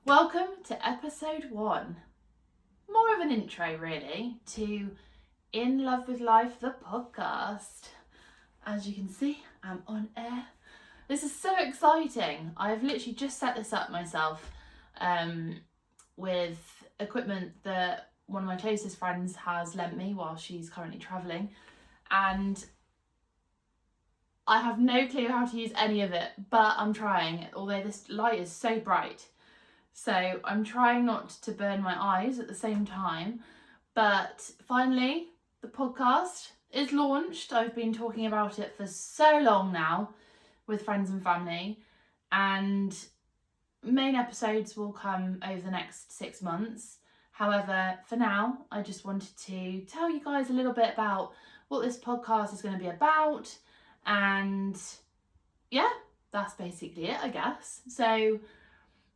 Welcome to episode 1. More of an intro, really, to In Love with Life, the podcast. As you can see, I'm on air. This is so exciting. I've literally just set this up myself with equipment that one of my closest friends has lent me while she's currently travelling. And I have no clue how to use any of it, but I'm trying, although this light is so bright. So I'm trying not to burn my eyes at the same time. But finally, the podcast is launched. I've been talking about it for so long now with friends and family. And main episodes will come over the next 6 months. However, for now, I just wanted to tell you guys a little bit about what this podcast is going to be about. And yeah, that's basically it, I guess. So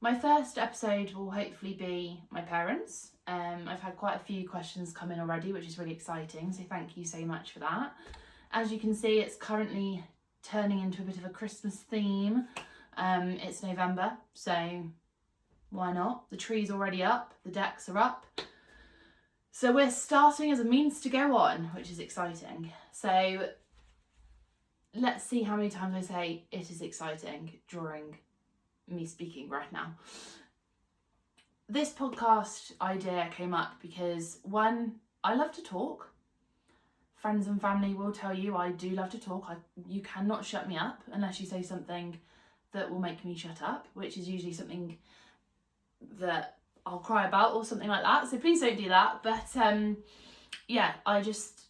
my first episode will hopefully be my parents. I've had quite a few questions come in already, which is really exciting, so thank you so much for that. As you can see, it's currently turning into a bit of a Christmas theme. It's November, so why not? The tree's already up, the decks are up. So we're starting as a means to go on, which is exciting. So let's see how many times I say it is exciting during me speaking right now. This podcast idea came up because, one, I love to talk. Friends and family will tell you I do love to talk. You cannot shut me up unless you say something that will make me shut up, which is usually something that I'll cry about or something like that. So please don't do that. But yeah, I just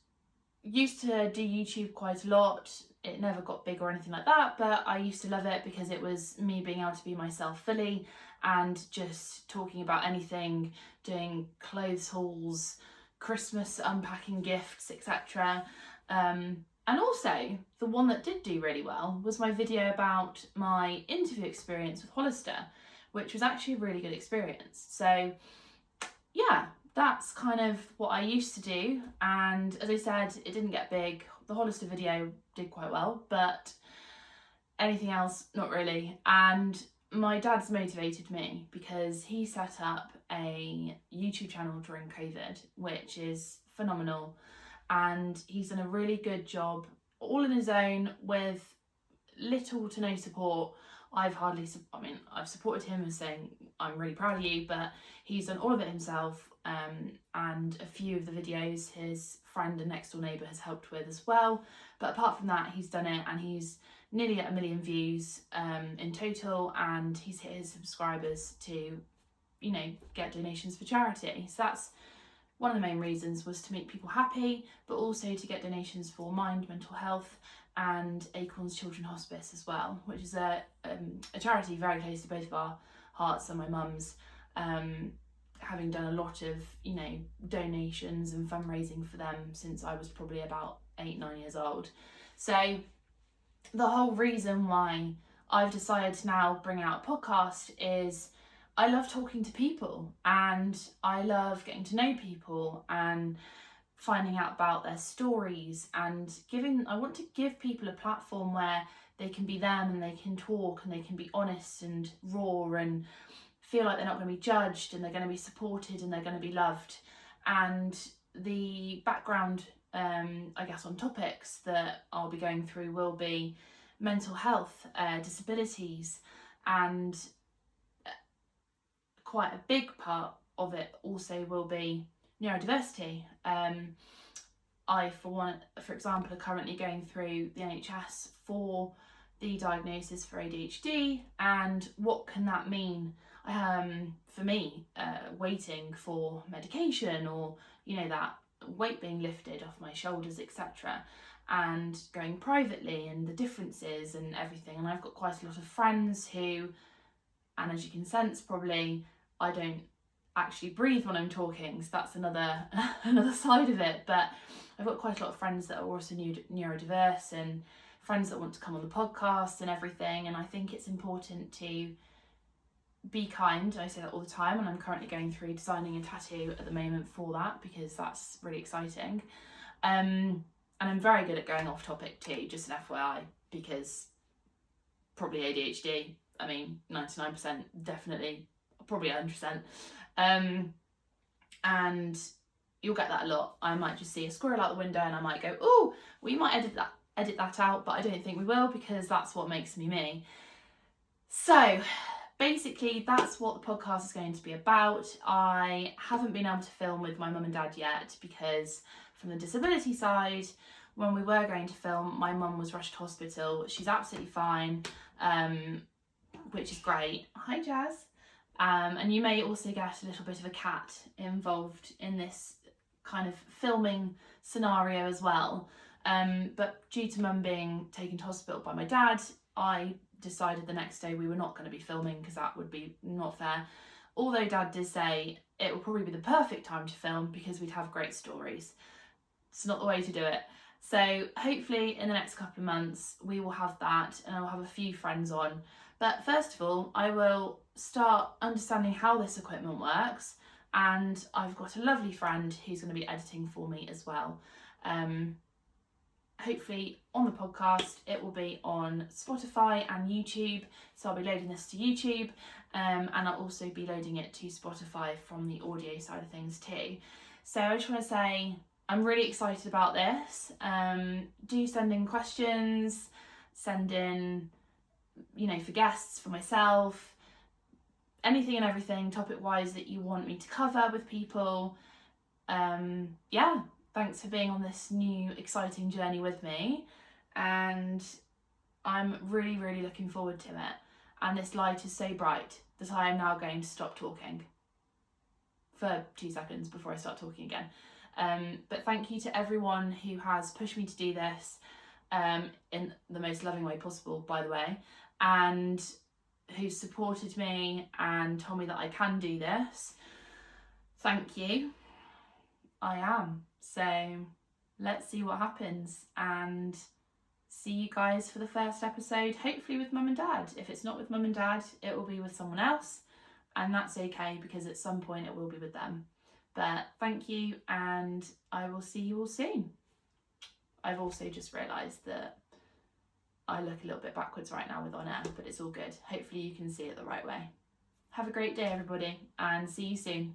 used to do YouTube quite a lot. It never got big or anything like that, but I used to love it because it was me being able to be myself fully and just talking about anything, doing clothes hauls, Christmas unpacking gifts, etc. And also, the one that did do really well was my video about my interview experience with Hollister, which was actually a really good experience. So yeah, that's kind of what I used to do. And as I said, it didn't get big. The Hollister video did quite well, but anything else, not really. And my dad's motivated me because he set up a YouTube channel during COVID, which is phenomenal. And he's done a really good job all on his own with little to no support. I've supported him and saying, I'm really proud of you, but he's done all of it himself. And a few of the videos his friend and next door neighbour has helped with as well. But apart from that, he's done it, and he's nearly at 1 million views in total, and he's hit his subscribers to, get donations for charity. So that's one of the main reasons, was to make people happy, but also to get donations for mental health, and Acorns Children's Hospice as well, which is a charity very close to both of our hearts and my mum's, having done a lot of donations and fundraising for them since I was probably about 8-9 years old. So the whole reason why I've decided to now bring out a podcast is I love talking to people, and I love getting to know people and finding out about their stories, and I want to give people a platform where they can be them and they can talk and they can be honest and raw and feel like they're not going to be judged, and they're going to be supported and they're going to be loved. And the background, I guess, on topics that I'll be going through will be mental health, disabilities, and quite a big part of it also will be neurodiversity. I, for example, are currently going through the NHS for the diagnosis for ADHD, and what can that mean for me, waiting for medication, or that weight being lifted off my shoulders, etc., and going privately, and the differences and everything. And I've got quite a lot of friends who, and as you can sense probably, I don't actually breathe when I'm talking, so that's another side of it. But I've got quite a lot of friends that are also neurodiverse, and friends that want to come on the podcast and everything. And I think it's important to be kind. I say that all the time, and I'm currently going through designing a tattoo at the moment for that, because that's really exciting. And I'm very good at going off topic too, just an FYI, because probably ADHD, 99% definitely probably 100%. And you'll get that a lot. I might just see a squirrel out the window and I might go, oh, we might edit that out, but I don't think we will, because that's what makes me me. So basically that's what the podcast is going to be about. I haven't been able to film with my mum and dad yet because from the disability side, when we were going to film, my mum was rushed to hospital. She's absolutely fine, which is great. Hi, Jazz. And you may also get a little bit of a cat involved in this kind of filming scenario as well. But due to mum being taken to hospital by my dad, I decided the next day we were not going to be filming because that would be not fair. Although dad did say it would probably be the perfect time to film because we'd have great stories. It's not the way to do it. So hopefully in the next couple of months we will have that, and I'll have a few friends on. But first of all, I will start understanding how this equipment works, and I've got a lovely friend who's going to be editing for me as well. Hopefully on the podcast it will be on Spotify and YouTube, so I'll be loading this to YouTube, and I'll also be loading it to Spotify from the audio side of things too. So I just want to say I'm really excited about this. Do send in questions, send in, for guests, for myself, anything and everything topic wise that you want me to cover with people. Thanks for being on this new exciting journey with me, and I'm really, really looking forward to it. And this light is so bright that I am now going to stop talking for 2 seconds before I start talking again. But thank you to everyone who has pushed me to do this, in the most loving way possible, by the way, and who supported me and told me that I can do this. Thank you. I am. So let's see what happens, and see you guys for the first episode, hopefully with mum and dad. If it's not with mum and dad, it will be with someone else, and that's okay because at some point it will be with them. But thank you, and I will see you all soon. I've also just realised that I look a little bit backwards right now with on air, but it's all good. Hopefully you can see it the right way. Have a great day, everybody, and see you soon.